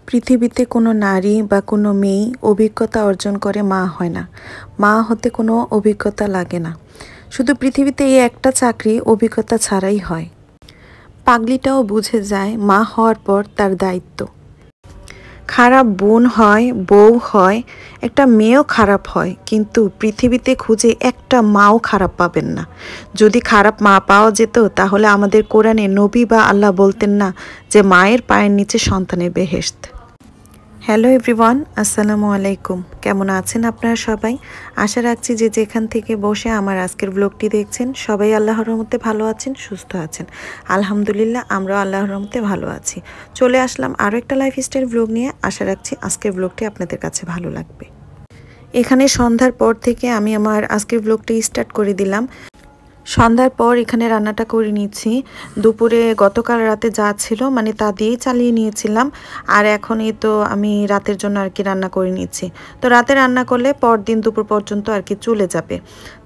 পৃথিবীতে কোনো নারী বা কোনো মেয়ে অভিজ্ঞতা অর্জন করে মা হয় না। মা হতে কোনো অভিজ্ঞতা লাগে না। শুধু পৃথিবীতে এই একটা চাকরি অভিজ্ঞতা ছাড়াই হয়। পাগলিটাও বুঝে যায় মা হওয়ার পর তার দায়িত্ব। খারাপ বোন হয়, বউ হয়, একটা মেয়েও খারাপ হয়, কিন্তু পৃথিবীতে খুঁজে একটা মাও খারাপ পাবেন না। যদি খারাপ মা পাওয়া যেত তাহলে আমাদের কোরআনে নবী বা আল্লাহ বলতেন না যে মায়ের পায়ের নিচে সন্তানের বেহেশত। হ্যালো এভরিওয়ান, আসসালামু আলাইকুম। কেমন আছেন আপনারা সবাই? আশা রাখছি যে যেখান থেকে বসে আমার আজকের ব্লগটি দেখছেন সবাই আল্লাহর রহমতে ভালো আছেন, সুস্থ আছেন। আলহামদুলিল্লাহ, আমরাও আল্লাহর রহমতে ভালো আছি। চলে আসলাম আরও একটা লাইফস্টাইল ব্লগ নিয়ে। আশা রাখছি আজকের ব্লগটি আপনাদের কাছে ভালো লাগবে। এখানে সন্ধ্যার পর থেকে আমি আমার আজকের ব্লগটি স্টার্ট করে দিলাম। সন্ধ্যার পর এখানে রান্নাটা করে নিচ্ছি। দুপুরে গতকাল রাতে যা ছিল মানে তা দিয়েই চালিয়ে নিয়েছিলাম, আর এখন এই তো আমি রাতের জন্য আর কি রান্না করে নিচ্ছি। তো রাতে রান্না করলে পরদিন দুপুর পর্যন্ত আর কি চলে যাবে।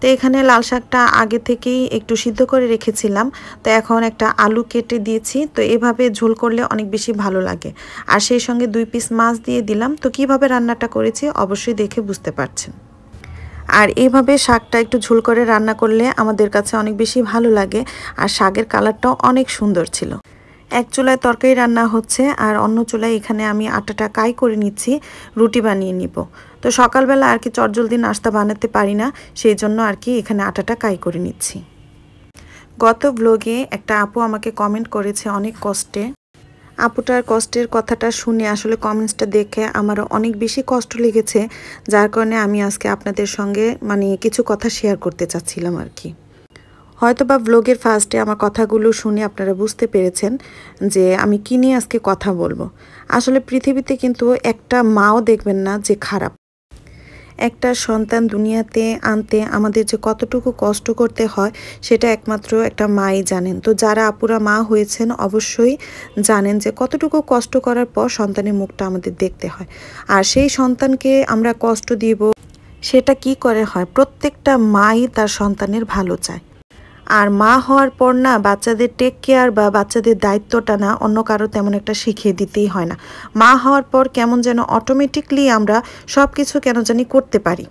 তো এখানে লাল শাকটা আগে থেকেই একটু সিদ্ধ করে রেখেছিলাম, তো এখন একটা আলু কেটে দিয়েছি। তো এভাবে ঝোল করলে অনেক বেশি ভালো লাগে, আর সেই সঙ্গে 2 পিস মাছ দিয়ে দিলাম। তো কিভাবে রান্নাটা করেছি অবশ্যই দেখে বুঝতে পারছেন। আর এইভাবে শাকটা একটু ঝোল করে রান্না করলে আমাদের কাছে অনেক বেশি ভালো লাগে, আর শাকের কালারটাও অনেক সুন্দর ছিল। এক চুলায় তরকারি রান্না হচ্ছে, আর অন্য চুলায় এখানে আমি আটাটা কাই করে নিচ্ছি, রুটি বানিয়ে নিব। তো সকালবেলা আর কি চটজলদি নাস্তা বানাতে পারি না, সেই জন্য আর কি এখানে আটাটা কাই করে নিচ্ছি। গত ব্লগে একটা আপু আমাকে কমেন্ট করেছে অনেক কষ্টে। আপুটার কষ্টের কথাটা শুনে আসলে কমেন্টসটা দেখে আমারও অনেক বেশি কষ্ট লেগেছে, যার কারণে আমি আজকে আপনাদের সঙ্গে কিছু কথা শেয়ার করতে চাচ্ছিলাম আর কি। হয়তোবা ব্লগের ফার্স্টে আমার কথাগুলো শুনে আপনারা বুঝতে পেরেছেন যে আমি কী নিয়ে আজকে কথা বলবো। আসলে পৃথিবীতে কিন্তু একটা মাও দেখবেন না যে খারাপ। একটা সন্তান দুনিয়াতে আনতে আমাদের যে কতটুকু কষ্ট করতে হয় সেটা একমাত্র একটা মাই জানেন। তো যারা আপুরা মা হয়েছেন অবশ্যই জানেন যে কতটুকু কষ্ট করার পর সন্তানের মুখটা আমাদের দেখতে হয়, আর সেই সন্তানকে আমরা কষ্ট দিব সেটা কি করে হয়? প্রত্যেকটা মাই তার সন্তানের ভালো চায়। আর মা হওয়ার পর না বাচ্চাদের টেক কেয়ার বা বাচ্চাদের দায়িত্বটা না অন্য কারো তেমন একটা শিখিয়ে দিতেই হয় না। মা হওয়ার পর কেমন যেন অটোমেটিকলি আমরা সব কিছু কেন জানি করতে পারি।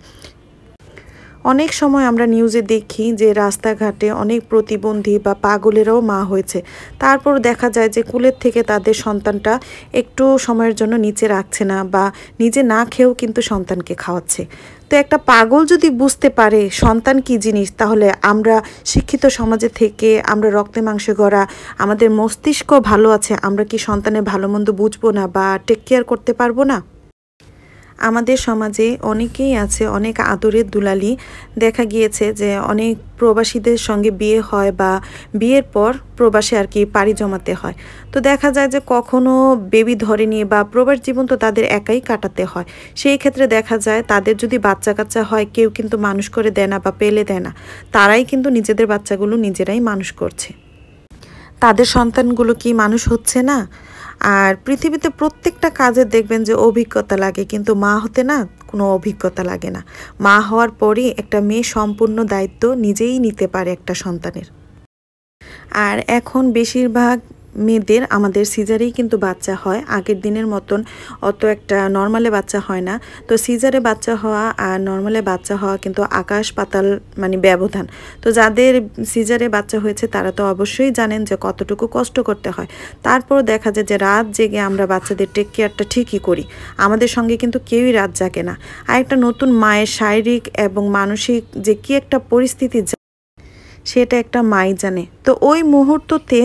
অনেক সময় আমরা নিউজে দেখি যে রাস্তাঘাটে অনেক প্রতিবন্ধী বা পাগলেরাও মা হয়েছে, তারপর দেখা যায় যে কুলের থেকে তাদের সন্তানটা একটু সময়ের জন্য নিচে রাখছে না, বা নিজে না খেয়েও কিন্তু সন্তানকে খাওয়াচ্ছে। তো একটা পাগল যদি বুঝতে পারে সন্তান কি জিনিস, তাহলে আমরা শিক্ষিত সমাজে থেকে আমরা রক্তে মাংসে গড়া, আমাদের মস্তিষ্ক ভালো আছে, আমরা কি সন্তানের ভালো মন্দ বুঝবো না বা টেক কেয়ার করতে পারবো না? আমাদের সমাজে অনেকেই আছে অনেক আদরের দুলালি। দেখা গিয়েছে যে অনেক প্রবাসীদের সঙ্গে বিয়ে হয় বা বিয়ের পর প্রবাসে আর কি পাড়ি জমাতে হয়। তো দেখা যায় যে কখনো বেবি ধরে নিয়ে বা প্রবাস জীবন তো তাদের একাই কাটাতে হয়। সেই ক্ষেত্রে দেখা যায় তাদের যদি বাচ্চা কাচ্চা হয় কেউ কিন্তু মানুষ করে দেয় না বা পেলে দেয় না, তারাই কিন্তু নিজেদের বাচ্চাগুলো নিজেরাই মানুষ করছে। তাদের সন্তানগুলো কি মানুষ হচ্ছে না? আর পৃথিবীতে প্রত্যেকটা কাজে দেখবেন যে অভিজ্ঞতা লাগে, কিন্তু মা হতে না কোনো অভিজ্ঞতা লাগে না। মা হওয়ার পরই একটা মেয়ে সম্পূর্ণ দায়িত্ব নিজেই নিতে পারে একটা সন্তানের। আর এখন বেশিরভাগ মেয়েদের আমাদের সিজারেই কিন্তু বাচ্চা হয়, আগের দিনের মতন অত একটা নর্মালে বাচ্চা হয় না। তো সিজারে বাচ্চা হওয়া আর নর্মালে বাচ্চা হওয়া কিন্তু আকাশ পাতাল ব্যবধান। তো যাদের সিজারে বাচ্চা হয়েছে তারা তো অবশ্যই জানেন যে কতটুকু কষ্ট করতে হয়। তারপর দেখা যায় যে রাত জেগে আমরা বাচ্চাদের টেক কেয়ারটা ঠিকই করি, আমাদের সঙ্গে কিন্তু কেউই রাত জাগে না। আর একটা নতুন মায়ের শারীরিক এবং মানসিক যে কি একটা পরিস্থিতি সেটা একটা মাই জানে। তো ওই মুহূর্ততে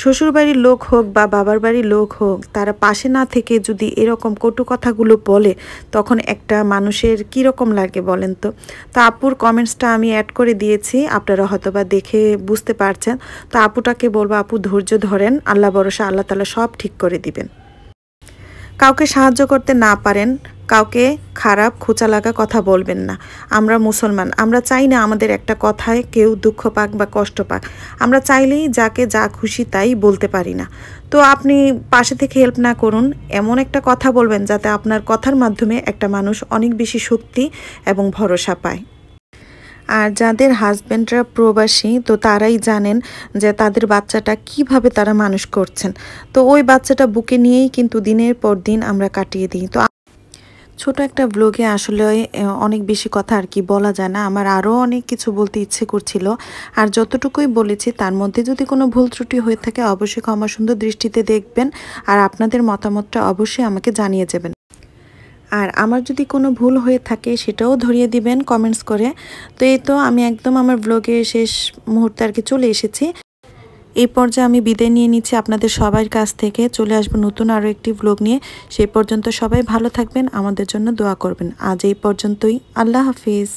শ্বশুরবাড়ির লোক হোক বা বাবার বাড়ির লোক হোক, তারা পাশে না থেকে যদি এরকম কটু কথাগুলো বলে, তখন একটা মানুষের কীরকম লাগে বলেন তো? তো আপুর কমেন্টসটা আমি অ্যাড করে দিয়েছি, আপনারা হয়তোবা দেখে বুঝতে পারছেন। তো আপুটাকে বলবো, আপু ধৈর্য ধরেন, আল্লাহ ভরসা, আল্লাহ তাআলা সব ঠিক করে দিবেন। কাউকে সাহায্য করতে না পারেন, কাউকে খারাপ খোঁচা লাগা কথা বলবেন না। আমরা মুসলমান, আমরা চাই না আমাদের একটা কথায় কেউ দুঃখ পাক বা কষ্ট পাক। আমরা চাইলেই যাকে যা খুশি তাই বলতে পারি না। তো আপনি পাশে থেকে হেল্প না করুন, এমন একটা কথা বলবেন যাতে আপনার কথার মাধ্যমে একটা মানুষ অনেক বেশি শক্তি এবং ভরসা পায়। আর যাদের হাজব্যান্ডরা প্রবাসী তো তারাই জানেন যে তাদের বাচ্চাটা কিভাবে তারা মানুষ করছেন। তো ওই বাচ্চাটা বুকে নিয়েই কিন্তু দিনের পর দিন আমরা কাটিয়ে দিই। তো ছোট একটা ব্লগে আসলে অনেক বেশি কথা আর কি বলা যায় না। আমার আরও অনেক কিছু বলতে ইচ্ছে করছিল, আর যতটুকুই বলেছি তার মধ্যে যদি কোনো ভুল ত্রুটি হয়ে থাকে অবশ্যই ক্ষমা সুন্দর দৃষ্টিতে দেখবেন, আর আপনাদের মতামতটা অবশ্যই আমাকে জানিয়ে যাবেন। আর আমার যদি কোনো ভুল হয়ে থাকে সেটাও ধরিয়ে দিবেন কমেন্টস করে। তো এই তো আমি একদম আমার ব্লগের শেষ মুহূর্তে আর কি চলে এসেছি। এই পর্যায়ে আমি বিদায় নিয়ে নিচ্ছি আপনাদের সবার কাছ থেকে। চলে আসবো নতুন আরও একটি ব্লগ নিয়ে। সেই পর্যন্ত সবাই ভালো থাকবেন, আমাদের জন্য দোয়া করবেন। আজ এই পর্যন্তই। আল্লাহ হাফিজ।